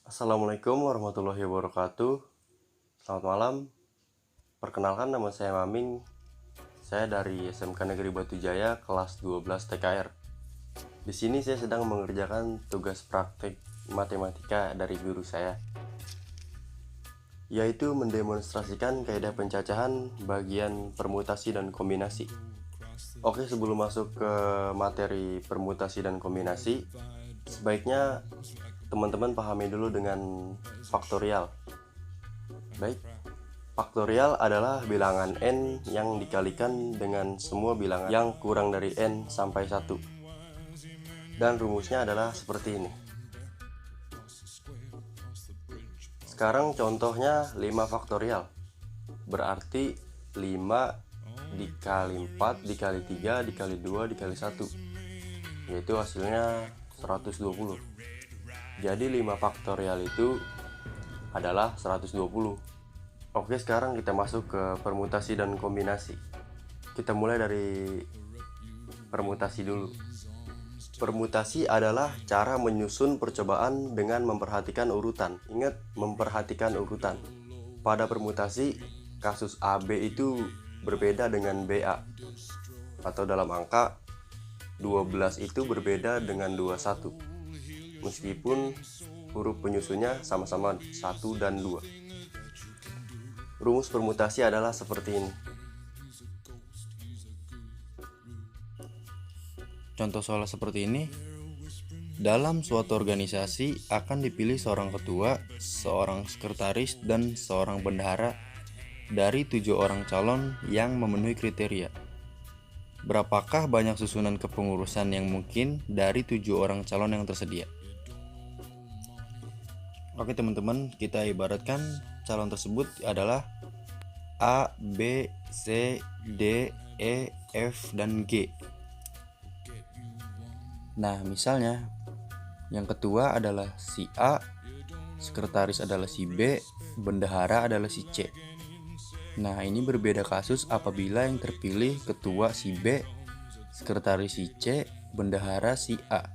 Assalamualaikum warahmatullahi wabarakatuh. Selamat malam. Perkenalkan, nama saya Maming. Saya dari SMK Negeri Batu Jaya kelas 12 TKR. Di sini saya sedang mengerjakan tugas praktik matematika dari guru saya, yaitu mendemonstrasikan kaidah pencacahan bagian permutasi dan kombinasi. Oke, sebelum masuk ke materi permutasi dan kombinasi, sebaiknya teman-teman pahami dulu dengan faktorial. Baik, faktorial adalah bilangan n yang dikalikan dengan semua bilangan yang kurang dari n sampai 1. Dan rumusnya adalah seperti ini. Sekarang contohnya 5 faktorial. Berarti 5 dikali 4 dikali 3 dikali 2 dikali 1, yaitu hasilnya 120. Jadi 5 faktorial itu adalah 120. Oke, sekarang kita masuk ke permutasi dan kombinasi. Kita mulai dari permutasi dulu. Permutasi adalah cara menyusun percobaan dengan memperhatikan urutan. Ingat, memperhatikan urutan. Pada permutasi, kasus AB itu berbeda dengan BA. Atau dalam angka, 12 itu berbeda dengan 21. Meskipun huruf penyusunnya sama-sama 1 dan 2. Rumus permutasi adalah seperti ini. Contoh soal seperti ini. Dalam suatu organisasi akan dipilih seorang ketua, seorang sekretaris, dan seorang bendahara dari 7 orang calon yang memenuhi kriteria. Berapakah banyak susunan kepengurusan yang mungkin dari 7 orang calon yang tersedia? Oke teman-teman, kita ibaratkan calon tersebut adalah A, B, C, D, E, F, dan G. Nah, misalnya yang ketua adalah si A, sekretaris adalah si B, bendahara adalah si C. Nah, ini berbeda kasus apabila yang terpilih ketua si B, sekretaris si C, bendahara si A.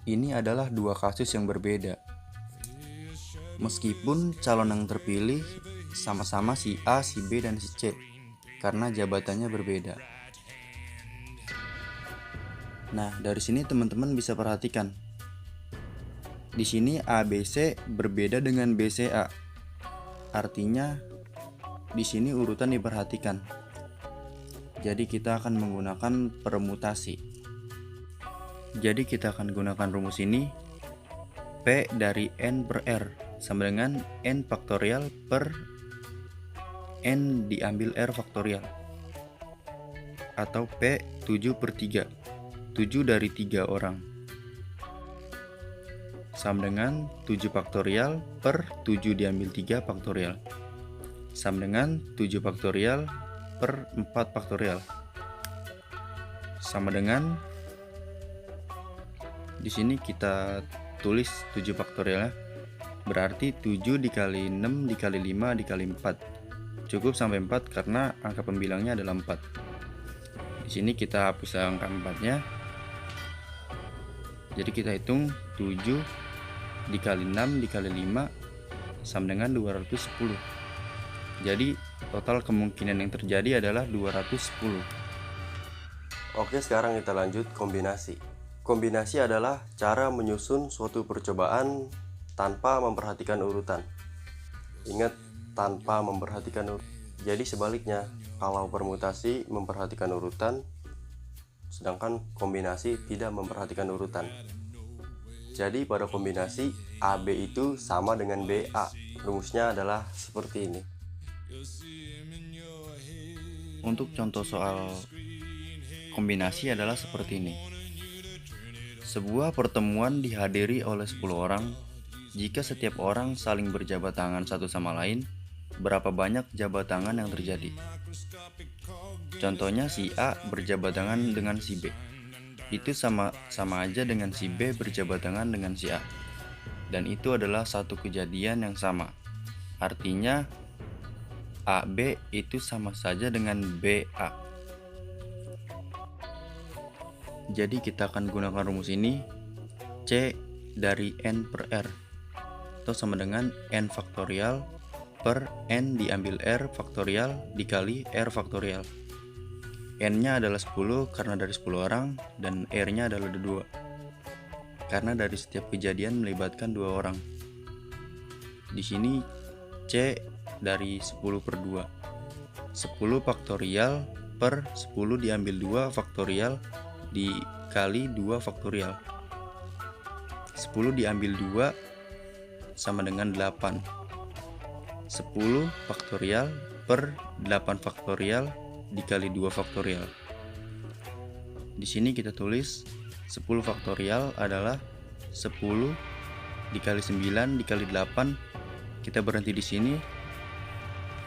Ini adalah dua kasus yang berbeda. Meskipun calon yang terpilih sama-sama si A, si B, dan si C, karena jabatannya berbeda. Nah, dari sini teman-teman bisa perhatikan. Di sini ABC berbeda dengan BCA. Artinya di sini urutan diperhatikan. Jadi kita akan menggunakan permutasi. Jadi kita akan gunakan rumus ini. P dari N per R sama dengan N faktorial per N diambil R faktorial, atau P 7 per 3, 7 dari 3 orang, sama dengan 7 faktorial per 7 diambil 3 faktorial, sama dengan 7 faktorial per 4 faktorial, sama dengan, di sini kita tulis 7 faktorial, berarti 7 dikali 6 dikali 5 dikali 4. Cukup sampai 4 karena angka pembilangnya adalah 4. Di sini kita hapus angka 4-nya. Jadi kita hitung 7 dikali 6 dikali 5 sama dengan 210. Jadi total kemungkinan yang terjadi adalah 210. Oke, sekarang kita lanjut kombinasi. Kombinasi adalah cara menyusun suatu percobaan tanpa memperhatikan urutan. Ingat, tanpa memperhatikan urutan. Jadi sebaliknya, kalau permutasi memperhatikan urutan, sedangkan kombinasi tidak memperhatikan urutan. Jadi pada kombinasi, AB itu sama dengan BA. Rumusnya adalah seperti ini. Untuk contoh soal kombinasi adalah seperti ini. Sebuah pertemuan dihadiri oleh 10 orang. Jika setiap orang saling berjabat tangan satu sama lain, berapa banyak jabat tangan yang terjadi? Contohnya si A berjabat tangan dengan si B. Itu sama aja dengan si B berjabat tangan dengan si A. Dan itu adalah satu kejadian yang sama. Artinya AB itu sama saja dengan BA. Jadi kita akan gunakan rumus ini. C dari n per r, atau sama dengan n faktorial per n diambil r faktorial dikali r faktorial. N-nya adalah 10 karena dari 10 orang, dan R-nya adalah 2 karena dari setiap kejadian melibatkan 2 orang. Di sini C dari 10 per 2. 10 faktorial per 10 diambil 2 faktorial dikali 2 faktorial. 10 diambil 2 sama dengan 8. 10 faktorial per 8 faktorial dikali 2 faktorial. Di sini kita tulis 10 faktorial adalah 10 dikali 9 dikali 8. Kita berhenti di sini.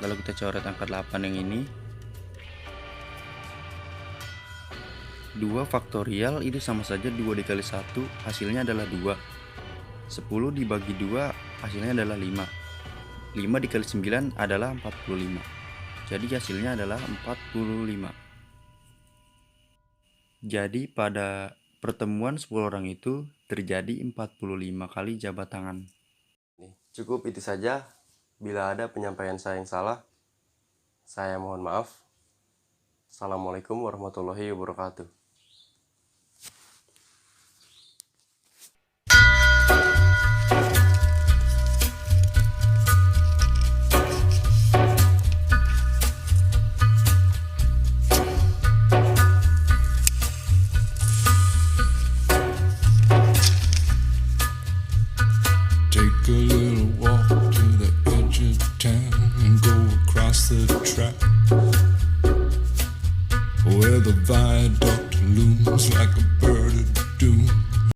Lalu kita coret angka 8 yang ini. 2 faktorial itu sama saja 2 dikali 1, hasilnya adalah 2. 10 dibagi 2 hasilnya adalah 5. 5 dikali 9 adalah 45. Jadi hasilnya adalah 45. Jadi pada pertemuan 10 orang itu terjadi 45 kali jabat tangan. Cukup itu saja. Bila ada penyampaian saya yang salah, saya mohon maaf. Assalamualaikum warahmatullahi wabarakatuh. Take a little walk to the edge of town and go across the track where the viaduct looms like a bird of